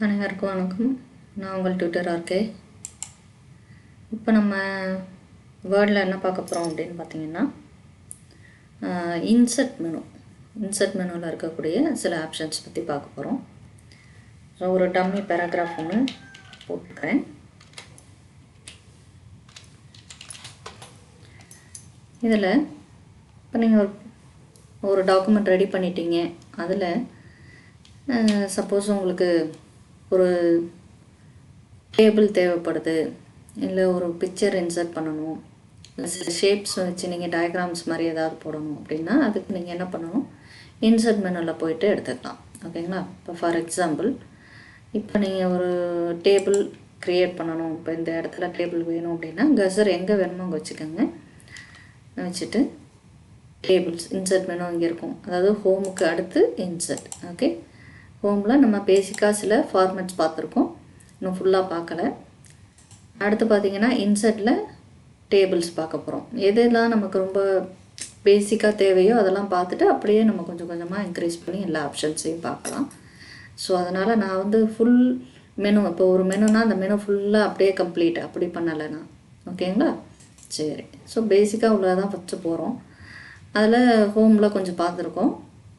அனைவருக்கும் வணக்கம். நான் உங்கள் டியூட்டராக இருக்கேன். இப்போ நம்ம வேர்டில் என்ன பார்க்க போகிறோம் அப்படின்னு பார்த்தீங்கன்னா, இன்சர்ட் மெனுவில் இருக்கக்கூடிய சில ஆப்ஷன்ஸ் பற்றி பார்க்க போகிறோம். ஸோ ஒரு டம்மி பேராகிராஃப் ஒன்று போட்டுக்கிறேன். இதில் இப்போ நீங்கள் ஒரு டாக்குமெண்ட் ரெடி பண்ணிட்டீங்க. அதில் சப்போஸ் உங்களுக்கு ஒரு டேபிள் தேவைப்படுது, இல்லை ஒரு பிக்சர் இன்சர்ட் பண்ணணும், இல்லை ஷேப்ஸ் வச்சு நீங்கள் டயக்ராம்ஸ் மாதிரி ஏதாவது போடணும் அப்படின்னா அதுக்கு நீங்கள் என்ன பண்ணணும், இன்சர்ட் மெனுவில் போயிட்டு எடுத்துக்கலாம். ஓகேங்களா? இப்போ ஃபார் எக்ஸாம்பிள், இப்போ நீங்கள் ஒரு டேபிள் க்ரியேட் பண்ணணும். இப்போ இந்த இடத்துல டேபிள் வேணும் அப்படின்னா கர்சர் எங்கே வேணுமோ அங்கே வச்சுக்கோங்க. வச்சுட்டு டேபிள்ஸ் இன்சர்ட் மெனு இங்கே இருக்கும். அதாவது ஹோமுக்கு அடுத்து இன்சர்ட். ஓகே, ஹோமில் நம்ம பேசிக்காக சில ஃபார்மேட்ஸ் பார்த்துருக்கோம், இன்னும் ஃபுல்லாக பார்க்கல. அடுத்து பார்த்திங்கன்னா இன்சர்ட்டில் டேபிள்ஸ் பார்க்க போகிறோம். எதெல்லாம் நமக்கு ரொம்ப பேசிக்காக தேவையோ அதெல்லாம் பார்த்துட்டு அப்படியே நம்ம கொஞ்சம் கொஞ்சமாக இன்க்ரீஸ் பண்ணி எல்லா ஆப்ஷன்ஸையும் பார்க்கலாம். ஸோ அதனால் நான் வந்து ஃபுல் மெனு, இப்போ ஒரு மெனுனா அந்த மெனு ஃபுல்லாக அப்படியே கம்ப்ளீட் அப்படி பண்ணலை நான். ஓகேங்களா? சரி, ஸோ பேசிக்காக உள்ளதான் ஃபஸ்ட்டு போகிறோம். அதில் ஹோமில் கொஞ்சம் பார்த்துருக்கோம்,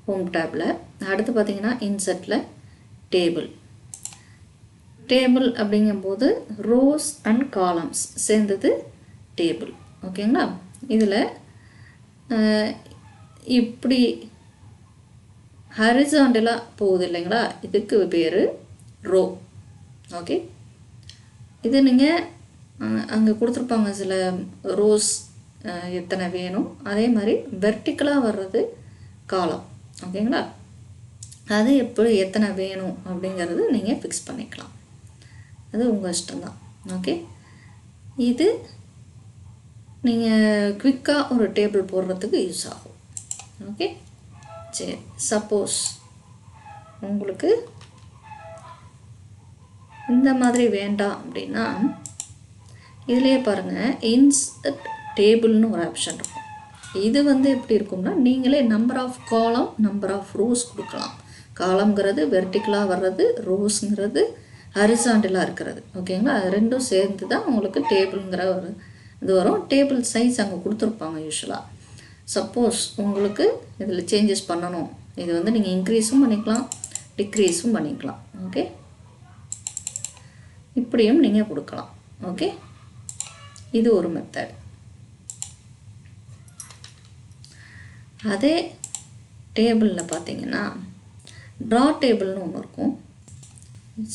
ஹோம் டேப்பில். அடுத்து பார்த்திங்கன்னா இன்சர்ட்டில் டேபிள் அப்படிங்கும்போது ரோஸ் அண்ட் காலம்ஸ் சேர்ந்தது டேபிள். ஓகேங்களா? இதில் இப்படி ஹரிசாண்டலாக போகுது இல்லைங்களா, இதுக்கு பேர் ரோ. ஓகே, இது நீங்கள் அங்கே கொடுத்துருப்பாங்க சில ரோஸ் எத்தனை வேணும், அதே மாதிரி வெர்டிக்கலாக வர்றது காலம். ஓகேங்களா? அது எப்படி எத்தனை வேணும் அப்படிங்கிறது நீங்கள் ஃபிக்ஸ் பண்ணிக்கலாம், அது உங்கள் இஷ்டம்தான். ஓகே, இது நீங்கள் குவிக்காக ஒரு டேபிள் போடுறதுக்கு யூஸ் ஆகும். ஓகே, சரி. சப்போஸ் உங்களுக்கு இந்த மாதிரி வேண்டாம் அப்படின்னா இதிலே பாருங்கள், இன்சர்ட் டேபிள்னு ஒரு ஆப்ஷன் இருக்கும். இது வந்து எப்படி இருக்கும்னா, நீங்களே number of column, number of rows கொடுக்கலாம். காலம்ங்கிறது வெர்டிக்கலாக வர்றது, ரோஸுங்கிறது ஹரிசாண்டலாக இருக்கிறது. ஓகேங்களா? அது ரெண்டும் சேர்ந்து தான் உங்களுக்கு டேபிளுங்கிற ஒரு இது வரும். டேபிள் சைஸ் அங்கே கொடுத்துருப்பாங்க யூஸ்வலாக. சப்போஸ் உங்களுக்கு இதில் சேஞ்சஸ் பண்ணணும், இது வந்து நீங்கள் இன்க்ரீஸும் பண்ணிக்கலாம், டிக்ரீஸும் பண்ணிக்கலாம். ஓகே, இப்படியும் நீங்கள் கொடுக்கலாம். ஓகே, இது ஒரு மெத்தட். அதே டேபிளில் பார்த்தீங்கன்னா ட்ரா டேபிள்னு ஒன்று இருக்கும்.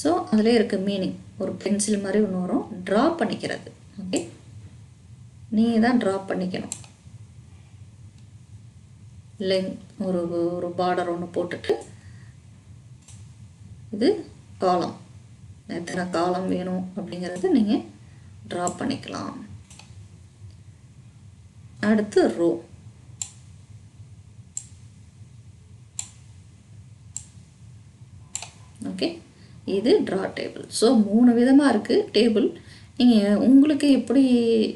ஸோ அதில் இருக்க மீனிங் ஒரு பென்சில் மாதிரி ஒன்று வரும், ட்ரா பண்ணிக்கிறது. ஓகே, நீங்கள் தான் ட்ரா பண்ணிக்கணும். ஒரு பார்டர் ஒன்று போட்டுட்டு இது காலம், எத்தனை காலம் வேணும் அப்படிங்கிறது நீங்கள் ட்ரா பண்ணிக்கலாம். அடுத்து ரோ. ஓகே, இது ட்ரா டேபிள். ஸோ 3 விதமாக இருக்குது டேபிள். நீங்கள் உங்களுக்கு எப்படி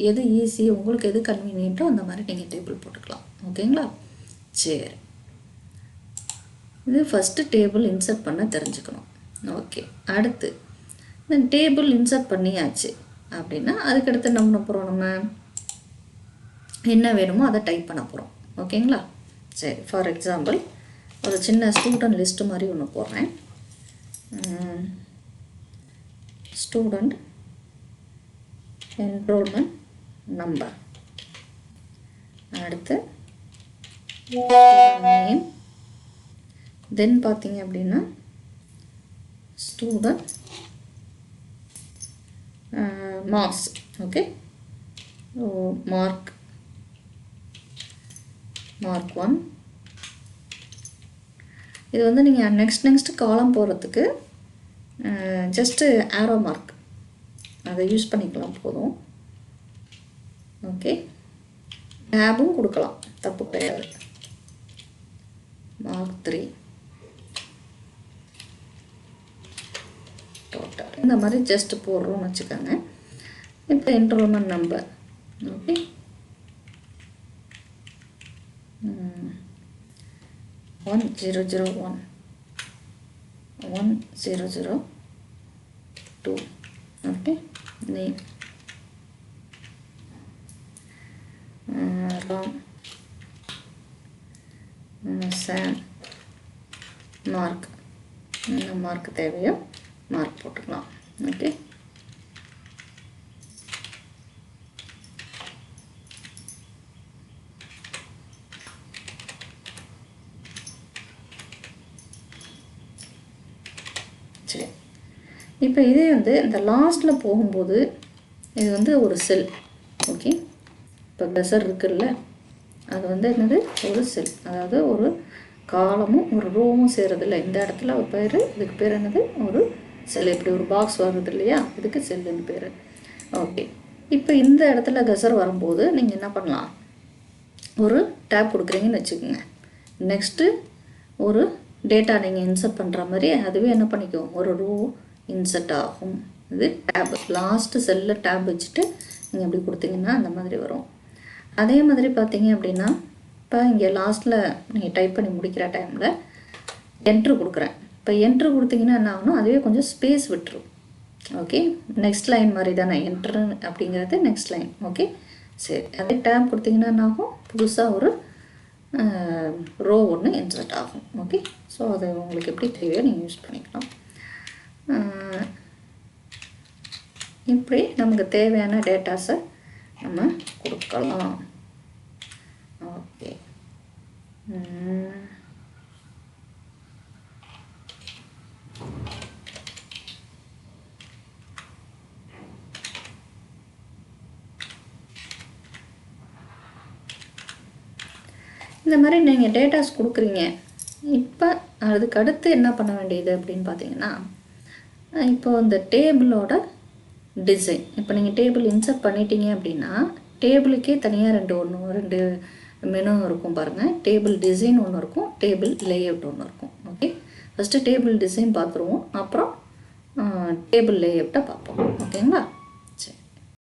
எது ஈஸி, உங்களுக்கு எது கன்வீனியன்ட்டோ அந்த மாதிரி நீங்கள் டேபிள் போட்டுக்கலாம். ஓகேங்களா? சரி, இது ஃபஸ்ட்டு டேபிள் இன்சர்ட் பண்ண தெரிஞ்சுக்கணும். ஓகே, அடுத்து இந்த டேபிள் இன்சர்ட் பண்ணியாச்சு அப்படின்னா அதுக்கடுத்து என்ன பண்ண போகிறோம், நம்ம என்ன வேணுமோ அதை டைப் பண்ண போகிறோம். ஓகேங்களா? சரி, ஃபார் எக்ஸாம்பிள் ஒரு சின்ன ஸ்டூடெண்ட் லிஸ்ட்டு மாதிரி ஒன்று போடுறேன். ஸ்டூடெண்ட் என்ரோல்மெண்ட் நம்பர், அடுத்து நேம், தென் பார்த்தீங்க அப்படின்னா ஸ்டூடெண்ட் மார்க்ஸ். Okay, mark 1. இது வந்து நீங்கள் நெக்ஸ்ட் காலம் போகிறதுக்கு ஜஸ்ட்டு ஆரோ மார்க் அதை யூஸ் பண்ணிக்கலாம், போதும். ஓகே, டேபும் கொடுக்கலாம், தப்பு கிடையாது. மார்க் 3 டோட்டல், இந்த மாதிரி ஜஸ்ட் போடுறோம்னு வச்சுக்கோங்க. இப்போ enrolment number. Okay, 1001 100 2. Okay, name Ram Sam mark. என்ன மார்க் தேவையோ மார்க் போட்டுக்கலாம். ஓகே, சரி. இப்போ இதே வந்து இந்த லாஸ்ட்டில் போகும்போது இது வந்து ஒரு செல். ஓகே, இப்போ கசர் இருக்குல்ல, அது வந்து என்னது, ஒரு செல். அதாவது ஒரு காலமும் ஒரு ரோவும் சேருதில்ல, இந்த இடத்துல ஒரு பேர், இதுக்கு பேர் என்னது, ஒரு செல். இப்படி ஒரு பாக்ஸ் வருது இல்லையா, இதுக்கு செல்லுன்னு பேர். ஓகே, இப்போ இந்த இடத்துல கசர் வரும்போது நீங்கள் என்ன பண்ணலாம், ஒரு டேப் கொடுக்குறீங்கன்னு வச்சுக்கோங்க. நெக்ஸ்ட்டு ஒரு டேட்டா நீங்கள் இன்சர்ட் பண்ணுற மாதிரி அதுவே என்ன பண்ணிக்கும், ஒரு ரோ இன்சர்ட் ஆகும். இது டேப், லாஸ்ட்டு செல்லில் டேப் வச்சுட்டு நீங்கள் எப்படி கொடுத்தீங்கன்னா அந்த மாதிரி வரும். அதே மாதிரி பார்த்தீங்க அப்படின்னா, இப்போ இங்கே லாஸ்ட்டில் நீங்கள் டைப் பண்ணி முடிக்கிற டைமில் என்ட்ரு கொடுக்குறேன். இப்போ என்ட்ரு கொடுத்தீங்கன்னா என்ன ஆகணும், அதுவே கொஞ்சம் ஸ்பேஸ் விட்டுரும். ஓகே, நெக்ஸ்ட் லைன் மாதிரி தானே என்ட்ரு அப்படிங்கிறது நெக்ஸ்ட் லைன். ஓகே, சரி. அதே டேப் கொடுத்தீங்கன்னா என்ன ஆகும், புதுசாக ஒரு ரோ ஒன்று இன்சர்ட் ஆகும். ஓகே, ஸோ அது உங்களுக்கு எப்படி தேவையோ நீங்கள் யூஸ் பண்ணிக்கலாம். இப்படி நமக்கு தேவையான டேட்டாஸை நம்ம கொடுக்கலாம். ஓகே, இந்த மாதிரி நீங்கள் டேட்டாஸ் கொடுக்குறீங்க. இப்போ அதுக்கு அடுத்து என்ன பண்ண வேண்டியது அப்படின்னு பார்த்தீங்கன்னா, இப்போ இந்த டேபிளோட டிசைன், இப்போ நீங்கள் டேபிள் இன்சர்ட் பண்ணிட்டீங்க அப்படின்னா டேபிளுக்கே தனியாக ரெண்டு மெனு இருக்கும் பாருங்கள். டேபிள் டிசைன் ஒன்று இருக்கும், டேபிள் லேஅவுட் ஒன்று இருக்கும். ஓகே, ஃபஸ்ட்டு டேபிள் டிசைன் பார்த்துருவோம், அப்புறம் டேபிள் லேஅவுட்டை பார்ப்போம். ஓகேங்களா?